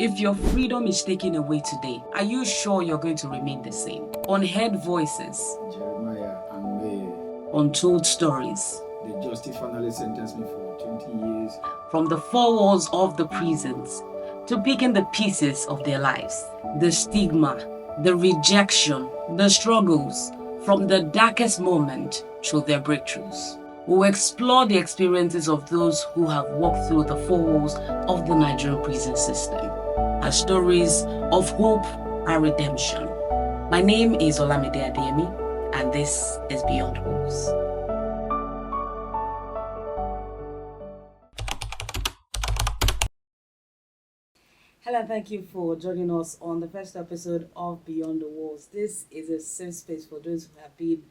If your freedom is taken away today, are you sure you're going to remain the same? Unheard voices. Jeremiah and untold stories. The justice finally sentenced me for 20 years. From the four walls of the prisons to picking the pieces of their lives. The stigma, the rejection, the struggles, from the darkest moment through their breakthroughs. We'll explore the experiences of those who have walked through the four walls of the Nigerian prison system. Our stories of hope and redemption. My name is Olamide Adeyemi, and this is Beyond Walls. Hello, thank you for joining us on the first episode of Beyond the Walls. This is a safe space for those who have been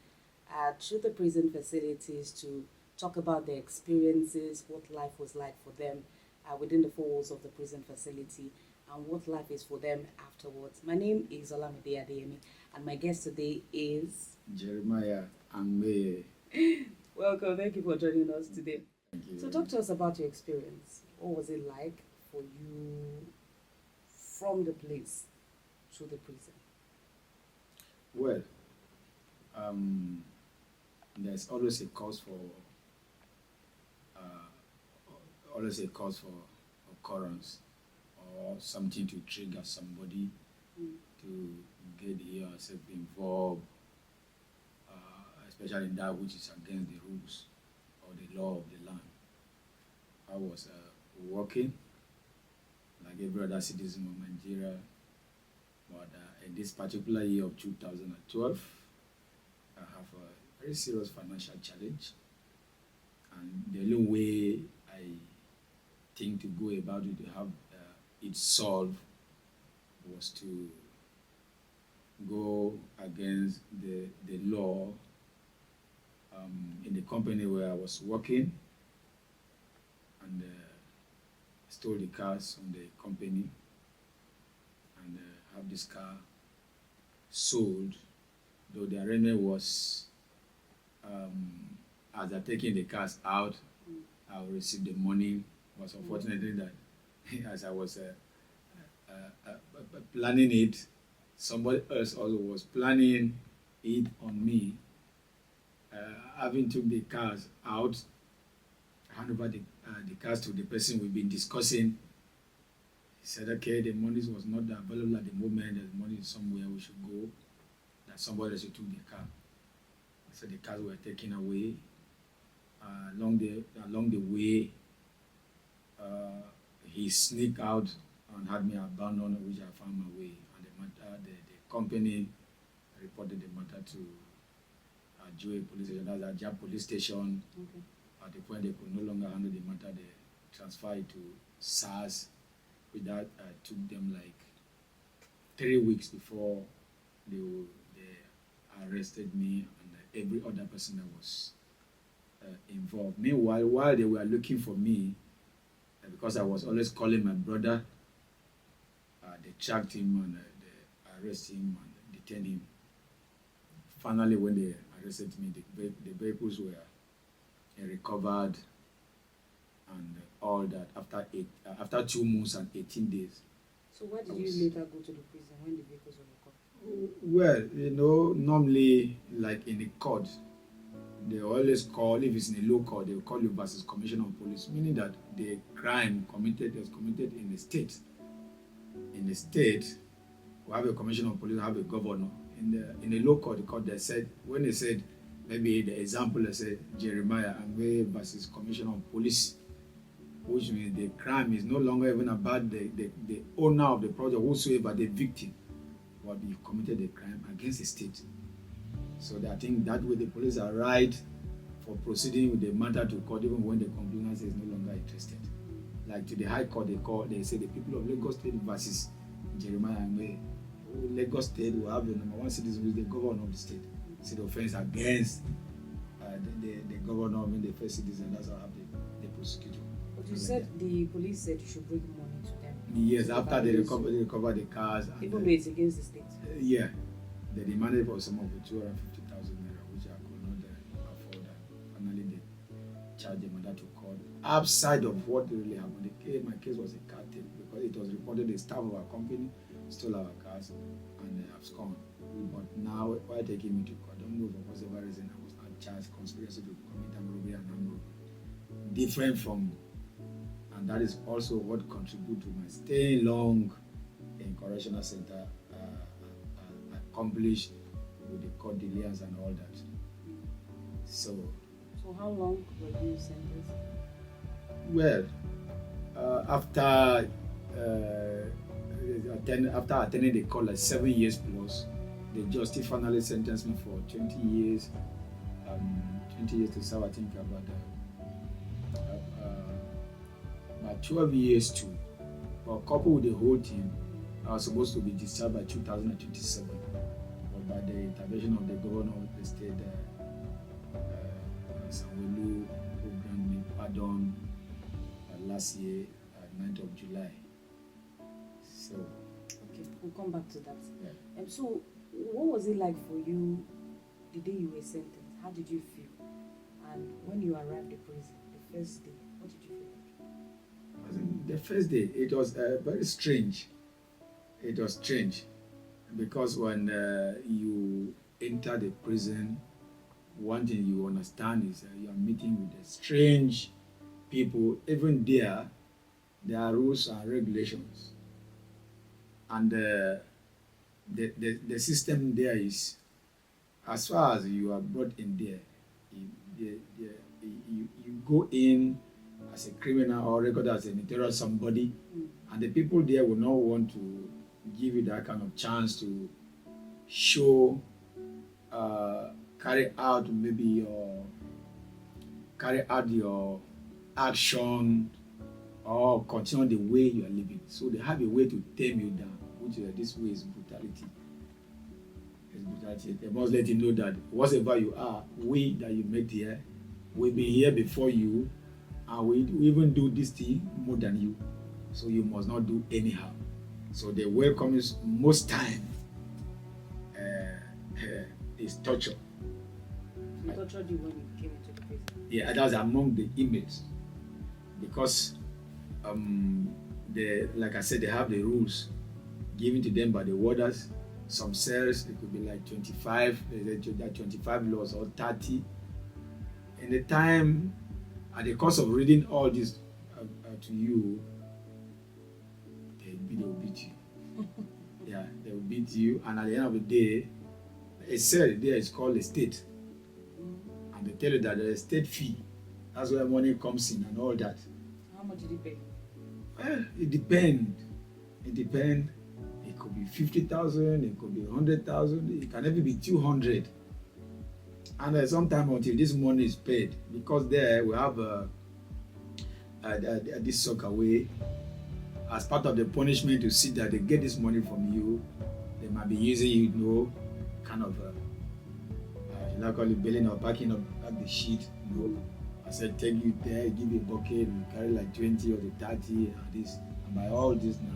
through the prison facilities to talk about their experiences, what life was like for them within the four walls of the prison facility, and what life is for them afterwards. My name is Olamide Adeyemi, and my guest today is Jeremiah and Welcome, thank you for joining us today. Thank you. So talk to us about your experience. What was it like for you from the place to the prison? Well, there's always a cause for occurrence or something to trigger somebody to get yourself involved, especially in that which is against the rules or the law of the land. I was working like every other citizen of Nigeria, but in this particular year of 2012, I have a very serious financial challenge, and the only way I think to go about it to have it solved was to go against the law in the company where I was working, and stole the cars from the company and have this car sold, though the arrangement was as they're taking the cars out, I will receive the money. Was unfortunately that as I was planning it, somebody else also was planning it on me. Having took the cars out, hand over the cars to the person we've been discussing. He said, okay, the money was not available at the moment, there's money somewhere we should go, that somebody else took the car. So the cars were taken away. Along the way, he sneaked out and had me abandoned, which I found my way. And the company reported the matter to Joy police station, that's Ajah police station. Okay. At the point they could no longer handle the matter, they transferred it to SARS. With that, took them like 3 weeks before they arrested me and every other person that was involved. Meanwhile, while they were looking for me, because I was always calling my brother, they tracked him and they arrested him and detained him. Finally, when they arrested me, the vehicles were recovered and all that after 2 months and 18 days. So why did you later go to the prison when the vehicles were recovered? Well, normally, like in the court, they always call, if it's in a low court, they will call you versus Commissioner of Police, meaning that the crime was committed in the state. In the state, we have a Commissioner of Police, we have a governor. In the low court, the court when they said, maybe the example, they said Jeremiah and versus Commissioner of Police, which means the crime is no longer even about the owner of the project, whosoever the victim, but you committed a crime against the state. So I think that way the police are right for proceeding with the matter to court, even when the complainant is no longer interested. Like to the High Court, they say the people of Lagos State versus Jeremiah and Lagos State will have the number one citizen, who is the governor of the state. See the offense against the governor, the first citizen. That's how I have the prosecutor. But you said the police said you should bring money to them. Yes, after they recover the cars. Even though it's against the state. Yeah, they demanded for some of the 250,000 naira, which I could not afford. And finally, they charged the matter to court. Outside of what really happened, my case was a cartel because it was reported the staff of our company stole our cars and they have gone. But now, while taking me to court, I don't know for whatever reason I was not charged conspiracy to commit armed robbery and armed robbery. Different from, and that is also what contributed to my staying long in correctional center, accomplished with the court delays and all that. So how long were you sentenced? Well, after attending the court like 7 years plus, the justice finally sentenced me for 20 years. 20 years to serve, I think about 12 years too. But coupled with the whole thing, I was supposed to be discharged by 2027. But by the intervention of the governor of the state, Sanwo-Olu, who granted me pardon last year, 9th of July. So, okay, we'll come back to that. Yeah. So, what was it like for you the day you were sentenced? How did you feel? And when you arrived at prison, the first day, what did you feel like? The first day, it was very strange. It was strange because when you enter the prison, one thing you understand is you are meeting with the strange people. Even there are rules and regulations, and the system there is, as far as you are brought in there, you go in as a criminal or recorded as a material somebody, and the people there will not want to give you that kind of chance to show, carry out your action or continue the way you are living. So they have a way to tame you down, which this way is brutality. It's brutality. They must let you know that whatever you are, we that you met here, we'll be here before you, and we even do this thing more than you. So you must not do anyhow. So the welcome is most time is torture. You tortured you when you came into the prison? Yeah, that was among the inmates, because like I said, they have the rules given to them by the warders. Some cells, it could be like 25, 25 laws or 30. In the time, at the cost of reading all this to you, they will beat you. Yeah, they will beat you, and at the end of the day, a cell there is called a state. And they tell you that there is a state fee. That's where money comes in and all that. How much did you pay? Well, it depends. It could be 50,000, it could be 100,000, it can even be 200. And sometime until this money is paid, because there we have this soccer way. As part of the punishment to see that they get this money from you, they might be using, kind of, locally bailing or packing up the sheet, I said, take you there, give you a bucket, you carry like 20 or the 30 and this. And by all this now,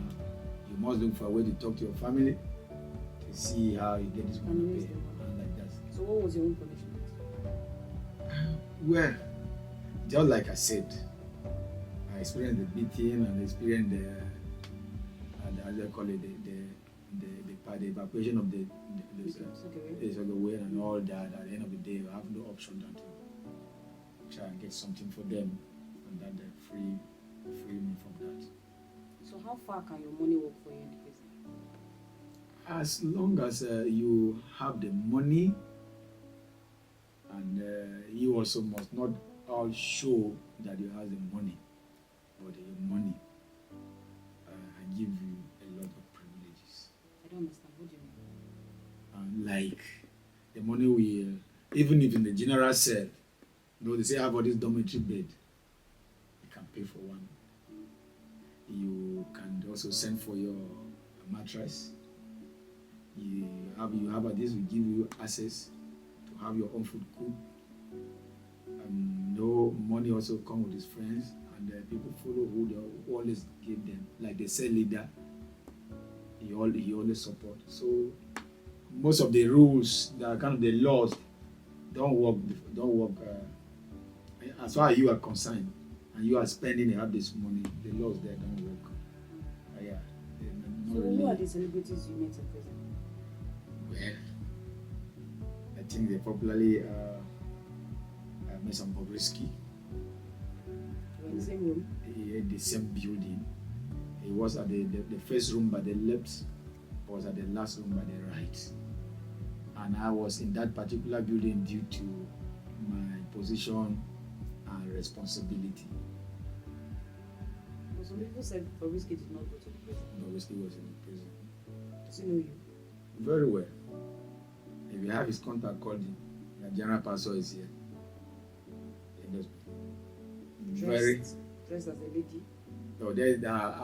you must look for a way to talk to your family to see how you get this money paid and like that. So what was your own punishment? Well, just like I said, I experienced the beating and experienced the evacuation of the way and all that. At the end of the day, you have no option than to try and get something for them, and that they free me from that. So how far can your money work for you in the prison? As long as you have the money, and you also must not all show that you have the money, but your money give you a lot of privileges. I don't understand. What do you mean? Like the money even if in the general cell, they say have all this dormitory bed, you can pay for one. You can also send for your mattress. You have this will give you access to have your own food cooked. No money also come with his friends, and people follow who they always give them. Like the cell leader, he always support. So most of the rules, that are kind of the laws, don't work. As far as you are concerned, and you are spending, you have this money, the laws there don't work. Yeah. So who are the celebrities you met in prison? Well, I think they popularly met some Bobrisky. You were in the same room? In the same building. He was at the first room by the left, I was at the last room by the right. And I was in that particular building due to my position and responsibility. Well, some people said Bobrisky did not go to the prison. Bobrisky was in the prison. Does he know you? Very well. If you have his contact, call him. The general pastor is here. Dressed as a lady? No,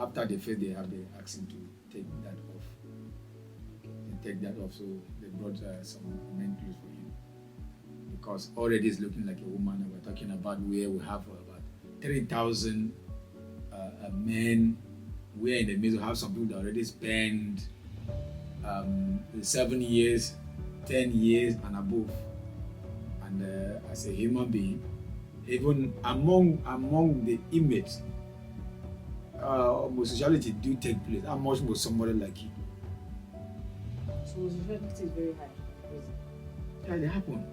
after the faith, they asked him to take that off. They take that off, so they brought some men clothes for him. Because already he's looking like a woman, and we're talking about where we have about 3,000 men. We're in the middle, have some people that already spent 7 years, 10 years, and above. And as a human being, even among the inmates, homosexuality do take place. How much will somebody like you? So homosexuality is very high in prison. Yeah, they happen.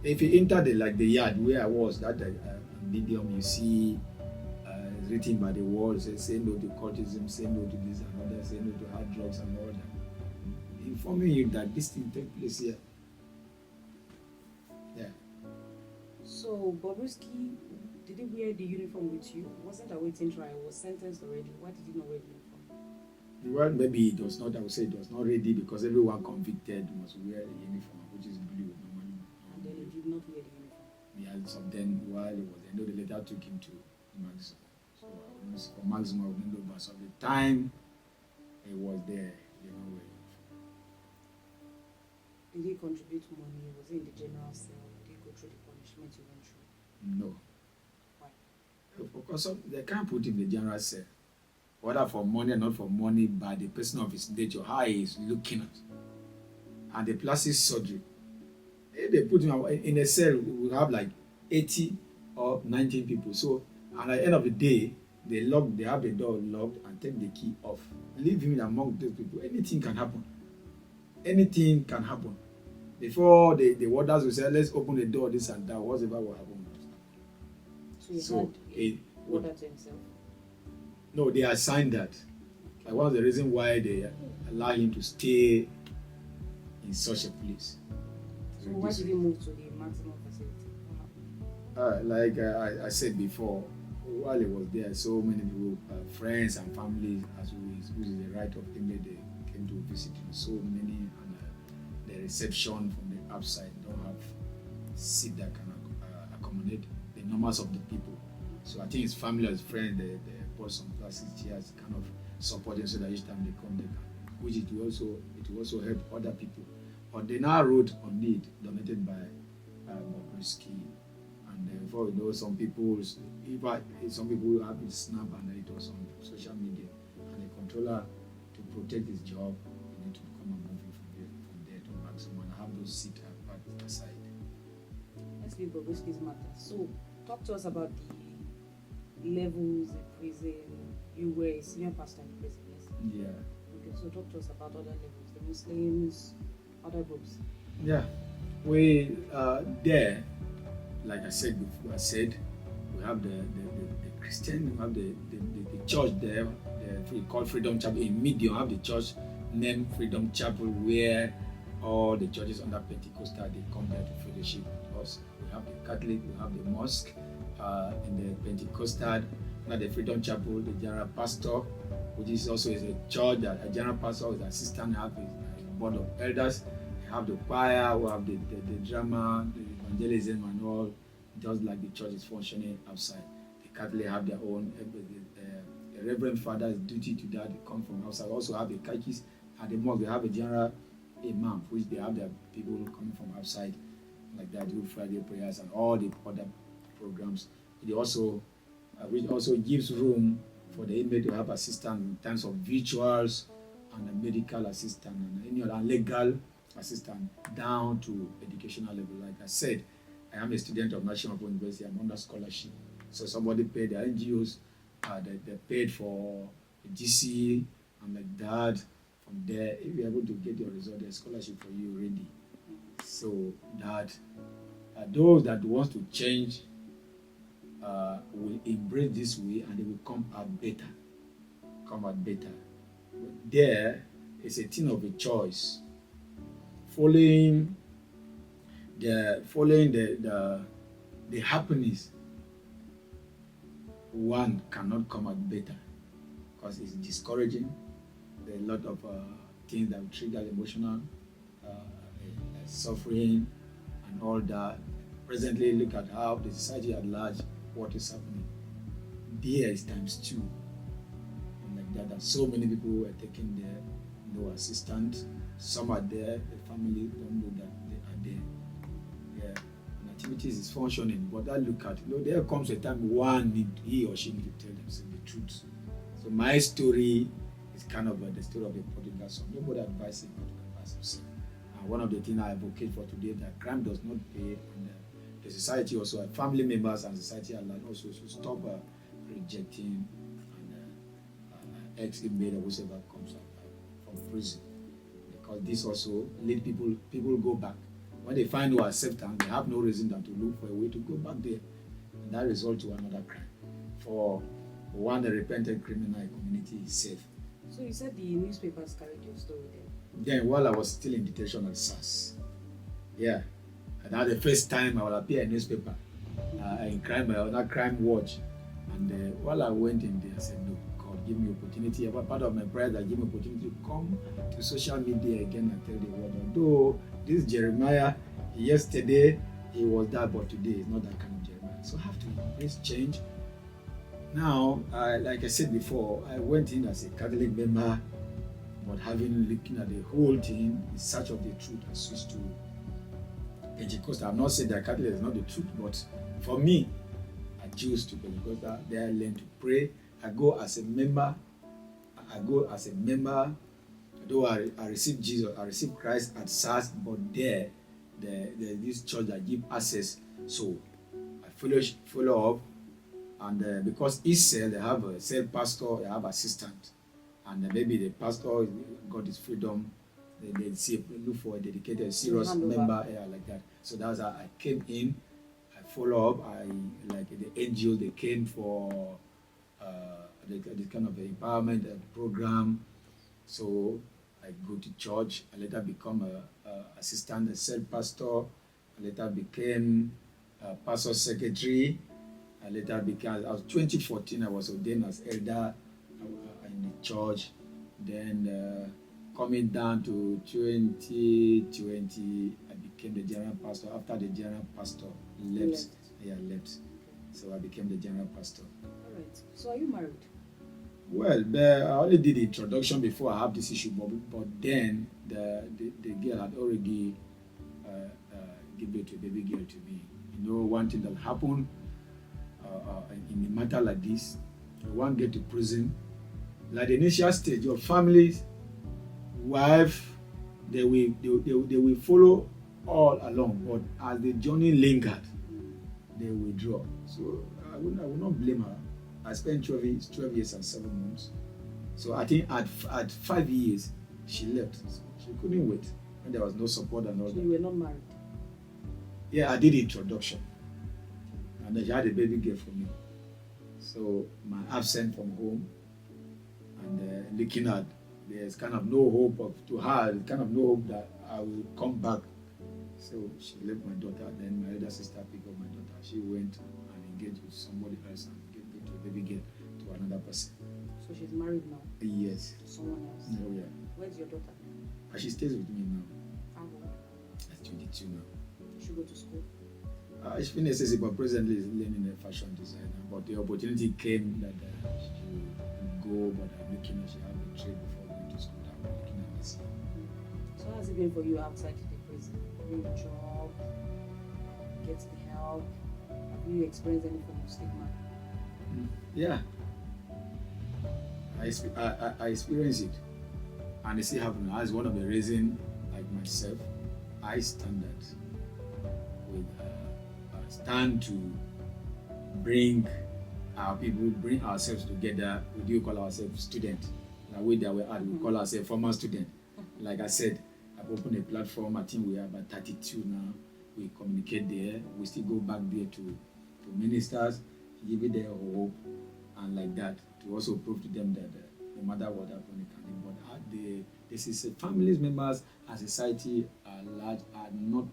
If you enter the yard where I was, that medium you see written by the walls, say no to cultism, say no to this and that, say no to hard drugs and all that, informing you that this thing takes place here. Yeah. So Bobrisky, did he wear the uniform with you? Wasn't awaiting trial, was sentenced already. Why did he not wear the uniform? Well, maybe it was not, I would say it was not ready because everyone convicted must wear a uniform, which is blue normally. And then he did not wear the uniform. Yeah, so then while he was there, they later took him to maximum. So for maximum, but so the time he was there, you know, did he contribute money? Was he in the general cell? Did he go through the punishment you went through? no. Why? Because they can't put him in the general cell, whether for money or not for money, by the person of his nature, how he is looking at, and the plastic surgery. If they put him in a cell, we have like 80 or 19 people. So, and at the end of the day, they have the door locked and take the key off. Leave him among those people. Anything can happen. Anything can happen. Before the warders will say, let's open the door, this and that, whatever will happen. So he had a warder to himself? No, they assigned that. That was the reason why they allow him to stay in such a place. So why did he move to the maximum facility? Like I said before, while he was there, so many people, friends and families, which is the right of inmate, they came to visit him. So many, and the reception from the outside don't have seat that can accommodate the numbers of the people. So I think his family and his friends, they bought some plastic chairs, kind of supporting so that each time they come, they can, which it will also help other people. But they now wrote on it, donated by Bobrisky. And before you know, some people have it snap and it was on social media. And the controller, to protect his job, you need to come and move it from there to maximum and have those seats aside. Let's leave Bobrisky's matter. So, talk to us about the levels in prison. You were a senior pastor in prison, yes? Yeah. Okay, so talk to us about other levels, the Muslims, other groups. Yeah. We there, like I said before, we have the Christian, we have the church there, we call Freedom Chapel. In Medium, we have the church named Freedom Chapel, where all the churches under Pentecostal, they come there to fellowship with us. We have the Catholic, we have the mosque. In the Pentecostal, under the Freedom Chapel, the general pastor, which is also a church that a general pastor is assistant, have a board of elders. We have the choir, we have the drama, the evangelism and all, just like the church is functioning outside. The Catholic have their own, the Reverend Father's duty to that, they come from outside. Also have the catechist. At the mosque, they have a general imam, which they have their people coming from outside, like that, do Friday prayers and all the other programs. It also, which also gives room for the inmate to have assistance in terms of virtuals and a medical assistance and any other legal assistance down to educational level. Like I said, I am a student of National Open University. I'm under scholarship. So somebody paid, the NGOs, they paid for a GC. I'm like, Dad, from there, if you're able to get your result, there's scholarship for you already. So, Dad, those that wants to change will embrace this way and they will come out better. Come out better. But there is a thing of a choice. Following the happiness, one cannot come out better because it's discouraging. There are a lot of things that will trigger emotional suffering and all that. Presently, look at how the society at large, what is happening. There is times two. And like that so many people were taking their no assistance. Some are there, the family don't know that they are there. Yeah, and activities is functioning, but I look at, there comes a time he or she need to tell themselves the truth. So my story is kind of like the story of the prodigal son. Nobody advises him how to advise himself. And one of the things I advocate for today that crime does not pay, and the society also, family members and society at large also should stop rejecting and ex-inmate or whoever comes out from prison. Because this also lead people go back. When they find no acceptance, they have no reason than to look for a way to go back there. And that results to another crime. For one, the repentant criminal community is safe. So you said the newspapers carried your story then? Then while I was still in detention at SARS, yeah, and that the first time I will appear in newspaper in crime, that crime watch. And while I went in there, I said, no, God, give me opportunity. Part of my prayer that give me opportunity to come to social media again and tell the world. Although this Jeremiah, yesterday he was that, but today is not that kind of Jeremiah. So I have to embrace change. Now, like I said before, I went in as a Catholic member, but looking at the whole thing in search of the truth, I switched to Pentecost. I'm not saying that Catholic is not the truth, but for me, I choose to Pentecost. There I learn to pray. I go as a member. Though I received Jesus, I received Christ at SARS, but there's this church that give access. So I follow up, and because each cell, they have a cell pastor, they have assistant, and maybe the pastor got his freedom. They look for a dedicated, serious member like that. So that's how I came in. I follow up. Like the NGOs, they came for this kind of empowerment program. So I go to church. I later become a assistant, a cell pastor. I later became a pastor secretary. I later became, 2014, I was ordained as elder in the church. Then coming down to 2020, I became the general pastor. After the general pastor left. So I became the general pastor. All right. So are you married? Well, I only did the introduction before I have this issue, but then the girl had already given birth to a baby girl to me. One thing that happened in a matter like this, one get to prison, like the initial stage, your family's wife, they will follow all along, but as the journey lingered, they withdraw. So I will not blame her. I spent 12 years and 7 months. So I think at 5 years, she left. So she couldn't wait. And there was no support and all that. So you were not married? Yeah, I did the introduction. And then she had a baby girl for me. So my absence from home and looking at, there's kind of no hope to her, kind of no hope that I will come back. So she left my daughter. Then my elder sister picked up my daughter. She went and engaged with somebody else and gave birth to a baby girl to another person. So she's married now? Yes. To someone else? Oh, yeah. Where's your daughter? She stays with me now. How old? She's 22 now. Does she go to school? She finished SSC, but presently is learning a fashion designer. But the opportunity came that she would go, but I'm looking at she had a trade before going to school. I'm looking at this. So how has it been for you outside the prison? Having a job, getting help? Have you experienced any form of stigma? Yeah. I experienced it. And it still happens. As one of the reasons, like myself, I stand stand to bring our people bring ourselves together. We do call ourselves student. The way that we are, we call ourselves former student. Like I said, I've opened a platform. I think we are about 32 now. We communicate there. We still go back there to ministers, give it their hope, and like that, to also prove to them that no matter what happens, they can live. But this is families, members, and society at large are not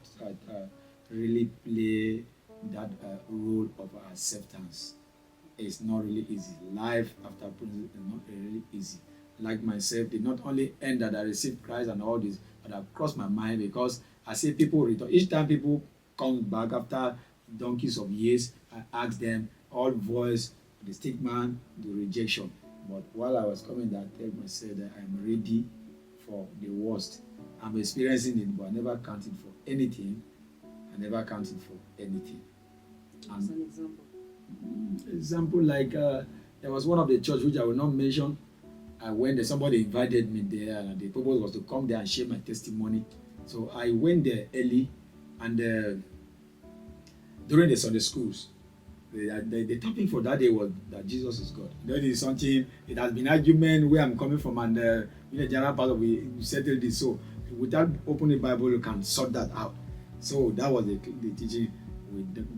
really play that role of acceptance. It's not really easy. Life after prison is not really easy. Like myself, they not only end that I received Christ and all this, but I've crossed my mind because I see people return. Each time people come back after donkeys of years, I ask them, all voice the stigma, the rejection. But while I was coming, I tell myself that I'm ready for the worst. I'm experiencing it, but I never counted for anything. I never counted for anything. As an example. Example like there was one of the church which I will not mention. I went there, somebody invited me there, and the purpose was to come there and share my testimony. So I went there early, and during the Sunday schools, the topic for that day was that Jesus is God. That is something, it has been argument where I'm coming from, and in the general part of we settled this. So without opening the Bible, you can sort that out. So that was the teaching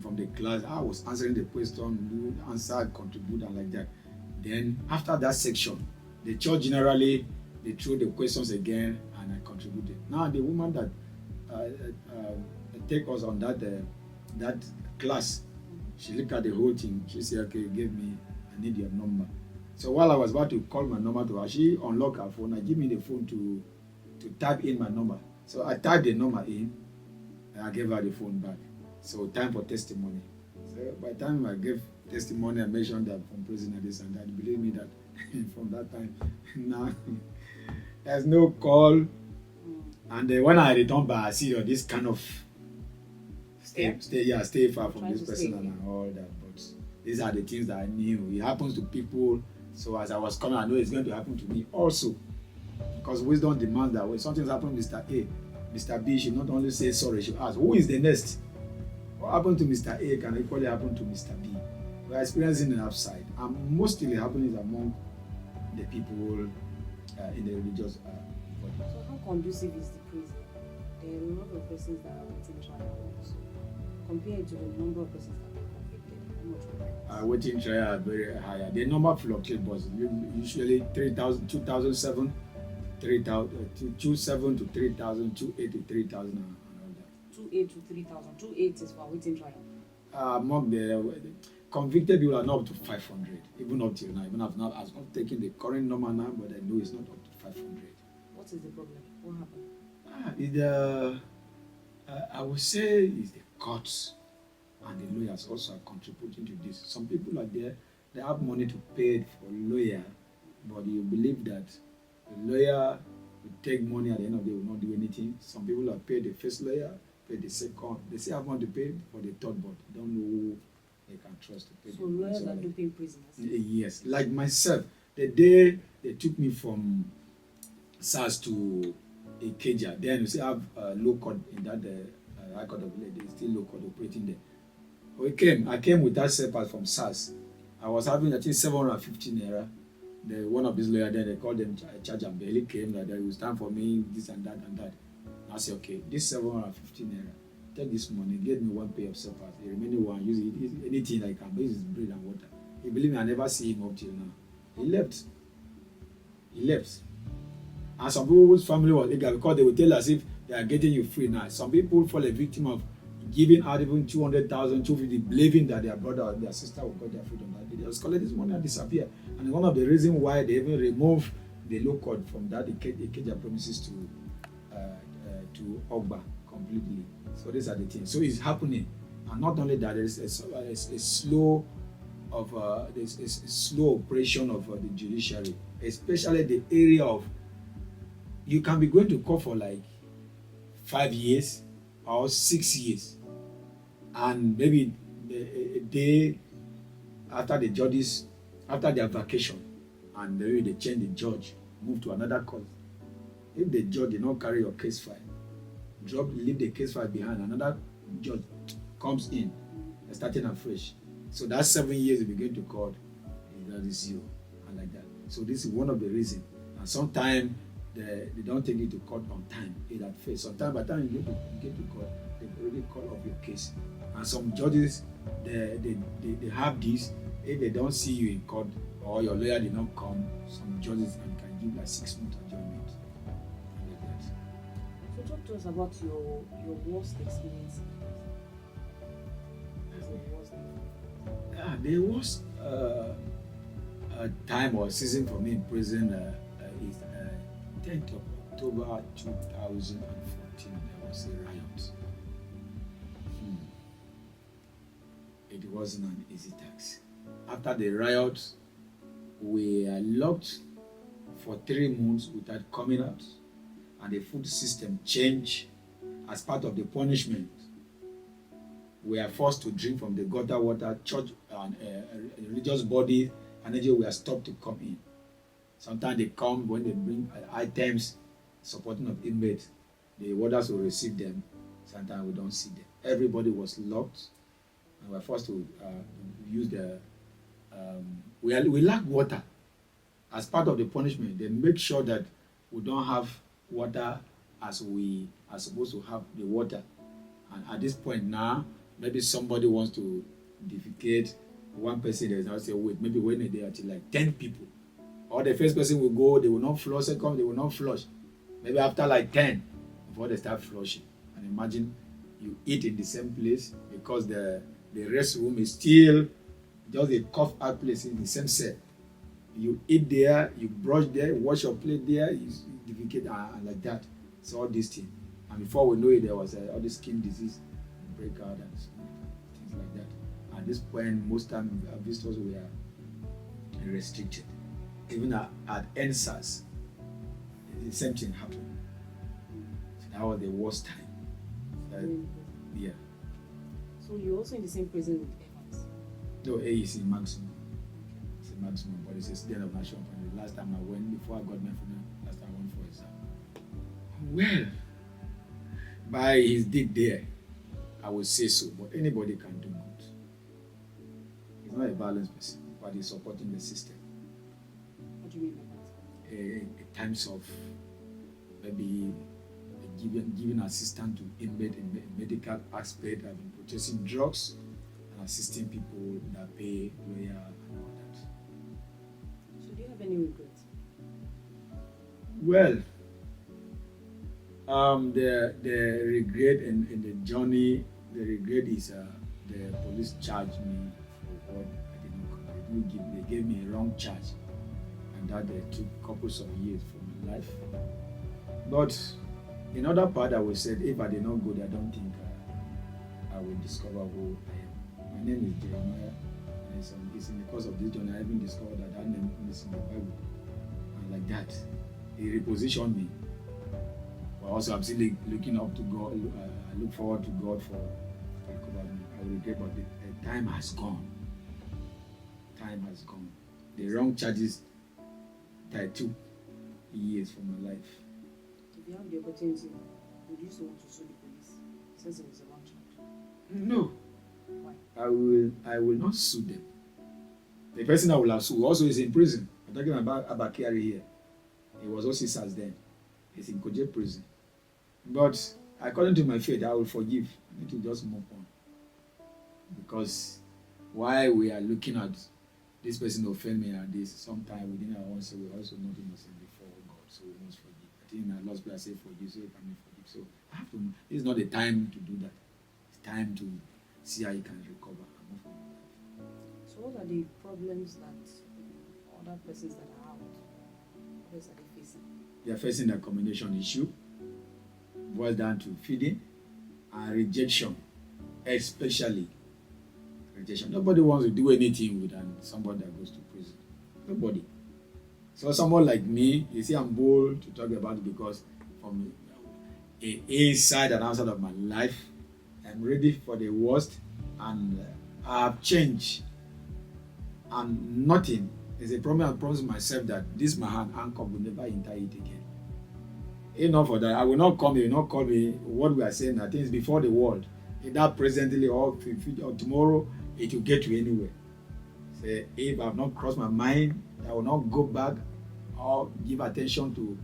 from the class. I was answering the question, answer, contribute, and like that. Then after that section, the church generally, they threw the questions again, and I contributed. Now the woman that take us on that class, she looked at the whole thing. She said, okay, give me, I need your number. So while I was about to call my number to her, she unlocked her phone and gave me the phone to type in my number. So I typed the number in, and I gave her the phone back. So time for testimony. So by the time I gave testimony, I mentioned that from prison and this and that. Believe me that from that time, now there's no call. And when I return back, I see this kind of stay far from this person and all that. But these are the things that I knew. It happens to people. So as I was coming, I know it's going to happen to me also. Because wisdom demands that when something happens to Mr. A, Mr. B should not only say sorry, should ask, who is the next? What happened to Mr. A can equally happen to Mr. B. We are experiencing an upside. And mostly happening among the people in the religious body. So how conducive is the prison? There are a lot of persons that are waiting trial also. Compared to the number of persons that are convicted, how much more? Waiting trial are very higher. The number fluctuates, but usually 3,000, 2007, 3,000, 27 to 3,000, 28 to 3,000 and all that. 28 to 3,000. 28 is for waiting trial. Among the convicted people are not up to 500, even up till now. Even I've not taken the current number now, but I know it's not up to 500. What is the problem? What happened? I would say it's the courts and the lawyers also are contributing to this. Some people are there, they have money to pay for a lawyer, but you believe that the lawyer will take money at the end of the day, will not do anything. Some people are paid the first lawyer, pay the second. They say have money to pay for the third, but they don't know who they can trust to pay. So lawyers are duping prisoners? Yes. Like myself, the day they took me from SARS to Ikeja, then you see I have low court in that high court of law. There's still low court operating there. I came with that separate from SARS. I was having I think 750 naira. One of these lawyers there, they called them charge and barely came like that. It was time for me this and that and that. I said, okay, this 750 naira. Take this money, get me one pay of separate. The remaining one, use it anything I can. Use bread and water. You believe me, I never see him up till now. He left. And some people's family was eager because they would tell us if they are getting you free now. Some people fall a victim of giving out even 200,000, 250, believing that their brother or their sister will get their freedom. They just collect this money and disappear. And one of the reasons why they even remove the law code from that Ikeja premises to Ogba completely. So these are the things. So it's happening, and not only that, there is a slow operation of the judiciary, especially the area of you can be going to court for like 5 years or 6 years, and maybe a day after the judges after their vacation, and maybe they change the judge, move to another court. If the judge did not carry your case file, leave the case file behind, another judge comes in, starting afresh. So that 7 years you begin to court, that is 0, and like that. So this is one of the reasons. And sometimes they don't take you to court on time. It at first. Sometimes by the time you get to court, they've already called off your case. And some judges, they have this. If they don't see you in court or your lawyer did not come, some judges can give like 6 months adjournment. Like that. So talk to us about your worst experience. The worst time or season for me in prison is 10th of October 2014. There was a riot. It wasn't an easy task. After the riot, we are locked for 3 months without coming out, and the food system changed. As part of the punishment, we are forced to drink from the gutter water. Church and religious body and we are stopped to come in. Sometimes they come when they bring items supporting of inmates. The warders will receive them. Sometimes we don't see them. Everybody was locked, and we are forced to use the. We lack water. As part of the punishment, they make sure that we don't have water as we are supposed to have the water. And at this point now, maybe somebody wants to defecate. One person is now say, wait, maybe when they are like 10 people. Or the first person will go, they will not flush, second, they will not flush. Maybe after like 10, before they start flushing. And imagine you eat in the same place because the restroom is still just a cough out place in the same cell. You eat there, you brush there, wash your plate there, you defecate and like that. So all these things. And before we know it, there was all this skin disease, breakout and things like that. At this point, most times visitors were restricted. Even at NSAS, the same thing happened. So that was the worst time. Yeah. So you're also in the same prison with Evans? No, A is in maximum. It's a maximum, but it's a student of national funding. Last time I went, before I got my final, last time I went for exam. Well, by his deed there, I would say so, but anybody can do good. He's not a violent person, but he's supporting the system. What do you mean by that? In times of maybe giving assistance to inmate in medical aspect, I've been purchasing drugs and assisting people that pay lawyer and all that. So do you have any regrets? Well, the regret in the journey, the regret is the police charged me for what I did not commit. They gave me a wrong charge, and that they took couples of years from my life. But in other part, I would say if I did not go there, I don't think I will discover who I am. My name is Jeremiah, and it's in the course of this journey I even discovered that name is in the Bible, and like that, He repositioned me. But also, I'm still looking up to God. I look forward to God for recovering me. I will regret, but the time has gone. Time has gone. The wrong charges that took years from my life. If you have the opportunity, would you still want to sue the police since it was a wrong charge? No. Why? I will not sue them. The person I will have sued also is in prison. I'm talking about Abakari here. He was also SARS then. He's in Koje prison. But according to my faith, I will forgive. I need to just move on. Because while we are looking at this person offend me at this, sometime within our own soul, we also not innocent before God. So we must forgive. I think in our Lord's Prayer say forgive, so you can forgive. So I have to. It's not the time to do that. It's time to see how you can recover and move on. So what are the problems that other persons that are out, what are they facing? They are facing the accommodation issue, boils down to feeding and rejection, especially rejection. Nobody wants to do anything with somebody that goes to prison. Nobody. So someone like me, you see, I'm bold to talk about it because from inside and outside of my life, I'm ready for the worst, and I have changed. And nothing is a problem. I promise myself that this my hand anchor will never enter it again. Enough for that. I will not come. You will not call me. What we are saying, I think is before the world. Either presently or tomorrow, it will get you anywhere. Say, if I have not crossed my mind, I will not go back or give attention to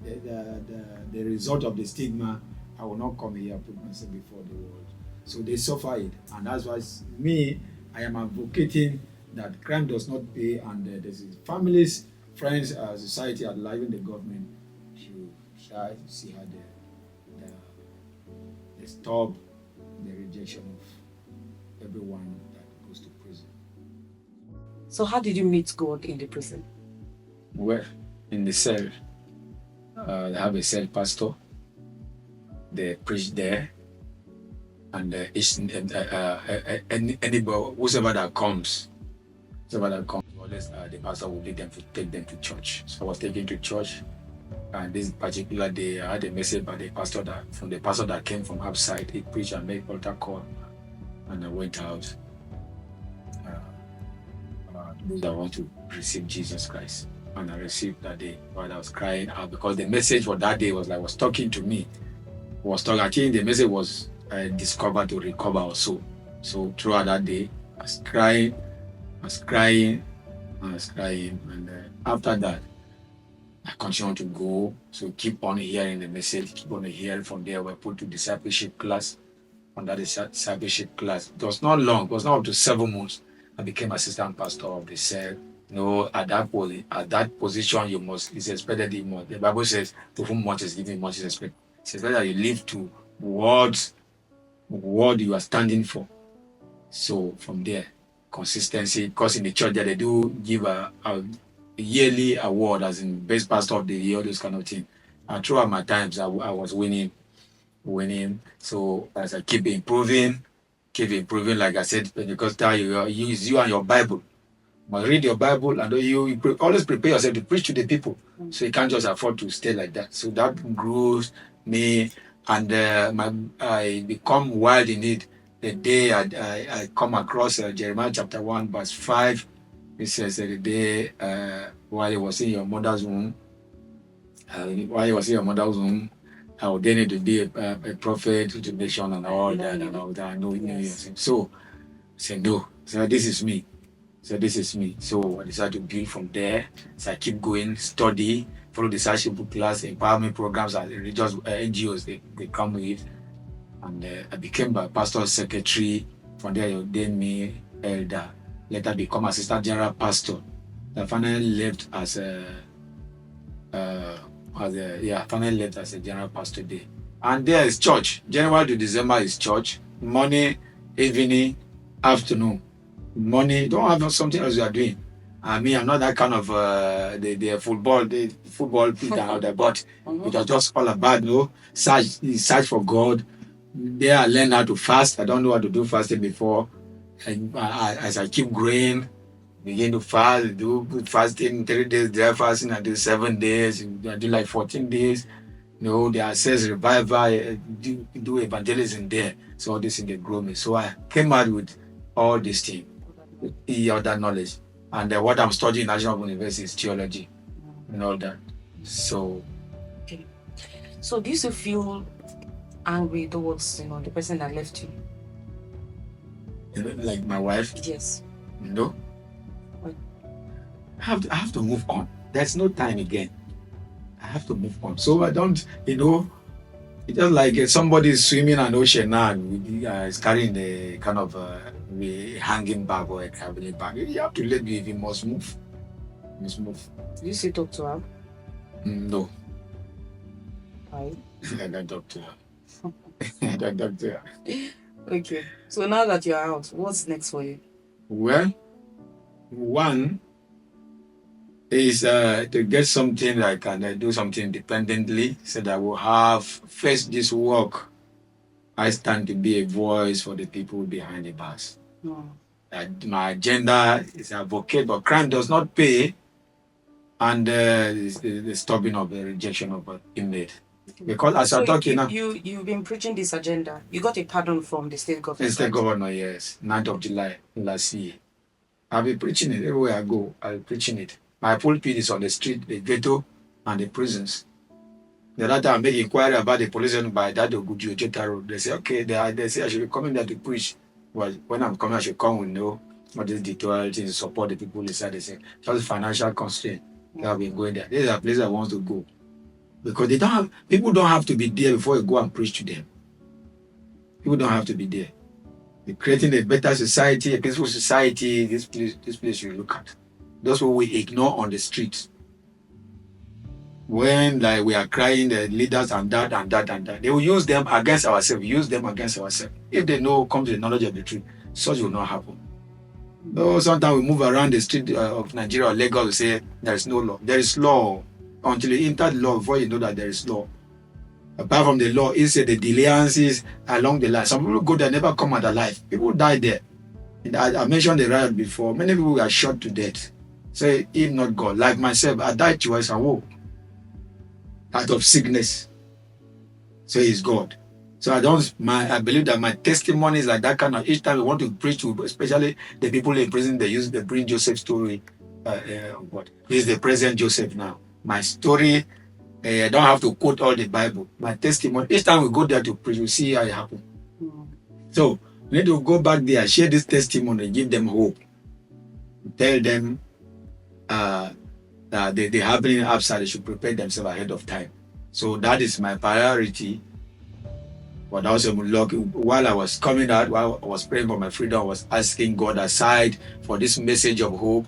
the result of the stigma. I will not come here and put myself before the world. So they suffer it, and that's why me, I am advocating that crime does not pay, and there's families, friends, society, and even the government should try to see how they stop the rejection of everyone that goes to prison. So how did you meet God in the prison? Well, in the cell, they have a cell pastor. They preach there, and anybody, whoever that comes, always the pastor will lead them to take them to church. So I was taken to church, and this particular day I had a message by the pastor that came from outside. He preached and made altar call, and I went out. I want to receive Jesus Christ, and I received that day. While I was crying out, because the message for that day was talking to me. I think the message was discover to recover also. So throughout that day, I was crying, and after that, I continued to go. So keep on hearing the message, keep on hearing from there. We put to discipleship class. Under the discipleship class, it was not long. It was not up to 7 months. I became assistant pastor of the cell. At that position, it's expected you must. The Bible says, to whom much is given, much is expected. It says that you live to what you are standing for. So from there, consistency, because in the church that they do give a yearly award as in best pastor of the year, all those kind of things. And throughout my times, I was winning. So as I keep improving, like I said, because you use you and your Bible. You must read your Bible, and you always prepare yourself to preach to the people. So you can't just afford to stay like that. So that grows me, and I become wild in it. The day I come across Jeremiah chapter 1 verse 5, it says that the day while he was in your mother's womb, I ordained to be a prophet to the nation and all that and all that. No, yes. So I said, no. So this is me. So I decided to build from there. So I keep going, study, follow the discipleship class, empowerment programs, and religious NGOs they come with. And I became a pastor's secretary. From there, they ordained me elder. Later, become assistant general pastor. I finally left as a general pastor there. And there is church. January to December is church. Morning, evening, afternoon. Morning, don't have something else you are doing. I'm not that kind of the football people out there, but it was just all about search for God. There I learned how to fast. I don't know how to do fasting before. And as I keep growing, begin to fast, do fasting 3 days, dry fasting, I do 7 days, I do like 14 days. The access revival, do evangelism there. So all this thing they grow me. So I came out with all these things, all that knowledge. And what I'm studying in National University is theology and all that. So okay. So do you still feel angry towards the person that left you? Like my wife? Yes. No. I have to move on. There's no time again. I have to move on. So I don't, it's just like somebody is swimming an ocean now and is carrying the kind of hanging bag or a traveling bag. You have to let me if he must move. He must move. Do you still talk to her? No. Why? I don't talk to her. I don't talk to her. Okay. So now that you're out, what's next for you? Well, one is to get something that I can do something independently, so that I will have first this work. I stand to be a voice for the people behind the bars. My agenda is advocate, but crime does not pay, and the stopping of the rejection of an inmate. Because as I'm talking now, you've been preaching this agenda. You got a pardon from the state government. The state governor, yes, 9th of July last year. I'll be preaching it everywhere I go. I'll be preaching it. My pulpit is on the street, the ghetto, and the prisons. The other time I make inquiry about the police by that Oguji Ojeta Road. They say, okay, they say I should be coming there to preach. Well, when I'm coming, I should come with no all these detailed things to support the people inside the same. Just financial constraint that have been going there. These are places I want to go. Because they don't have people don't have to be there before you go and preach to them. People don't have to be there. You're creating a better society, a peaceful society. This place you look at. Those what we ignore on the streets. When like we are crying the leaders and that and that and that, they will use them against ourselves, If they know come to the knowledge of the truth, such will not happen. Though sometimes we move around the street of Nigeria or Lagos, we say there is no law. There is law until you enter the law before you know that there is law. Apart from the law, it's the deliances along the line. Some people go there, never come out alive. People die there. And I mentioned the riot before. Many people are shot to death. Say, if not God, like myself, I died twice and woke out of sickness. So he's God. So I believe that my testimony is like that kind of each time we want to preach to, especially the people in prison, they bring Joseph's story. What? He's the present Joseph now. My story, I don't have to quote all the Bible. My testimony, each time we go there to preach, we see how it happens. So we need to go back there, share this testimony, give them hope, tell them the happening outside, they should prepare themselves ahead of time. So that is my priority. But also, while I was coming out, while I was praying for my freedom, I was asking God aside for this message of hope,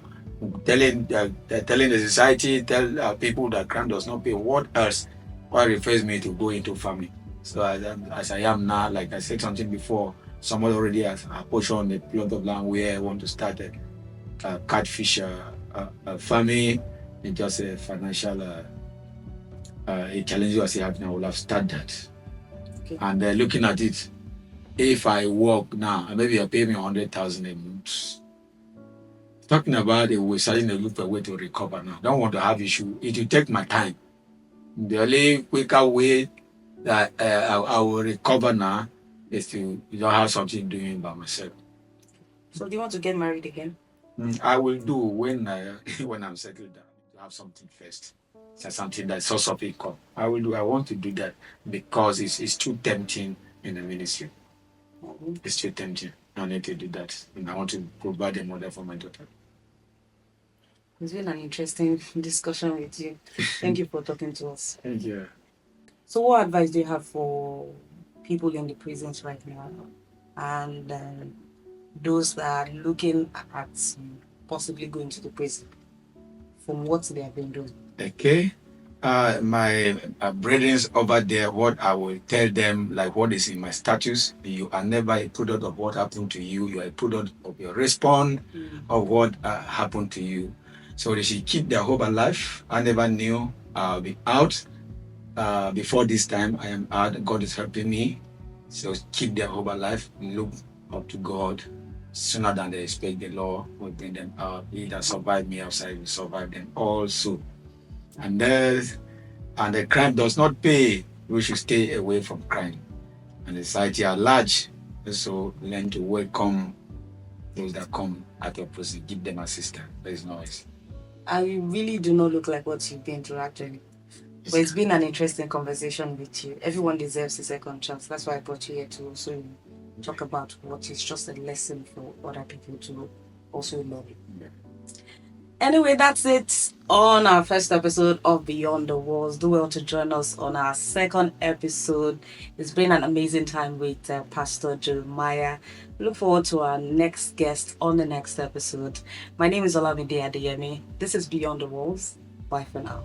telling the society, tell people that crime does not pay. What else? What refers me to go into farming? So as I am now, like I said something before, someone already has a portion on a plot of land where I want to start a catfish farming. It's just a financial a challenge I see happening. I will have started that. Okay. And looking at it, if I work now, and maybe you pay me 100,000 a month. Talking about it, we're starting to look for a way to recover now. Don't want to have issue. It will take my time. The only quicker way that I will recover now is to don't have something doing by myself. So do you want to get married again? I will do when when I'm settled down to have something first. That's something that's source of income. I will do. I want to do that because it's too tempting in the ministry. It's too tempting. I need to do that, and I want to provide a model for my daughter. It's been an interesting discussion with you. Thank you for talking to us. Thank you. So, what advice do you have for people in the prisons right now, and those that are looking at possibly going to the prison from what they have been doing? Okay. My brethren over there, what I will tell them, like what is in my status, you are never a product of what happened to you. You are a product of your response of what happened to you. So they should keep their hope alive. I never knew I'll be out. Before this time, I am out. God is helping me. So keep their hope alive. Look up to God. Sooner than they expect, the law will bring them out. He that survived me outside will survive them also. And the crime does not pay. We should stay away from crime. And the society at large also learn to welcome those that come at your prison. Give them assistance. There is noise. I really do not look like what you've been through, actually. But it's been an interesting conversation with you. Everyone deserves a second chance. That's why I brought you here to also talk about what is just a lesson for other people to also learn. Yeah. Anyway, that's it on our first episode of Beyond the Walls. Do well to join us on our second episode. It's been an amazing time with Pastor Jeremiah. Look forward to our next guest on the next episode. My name is Olamide Adeyemi. This is Beyond the Walls. Bye for now.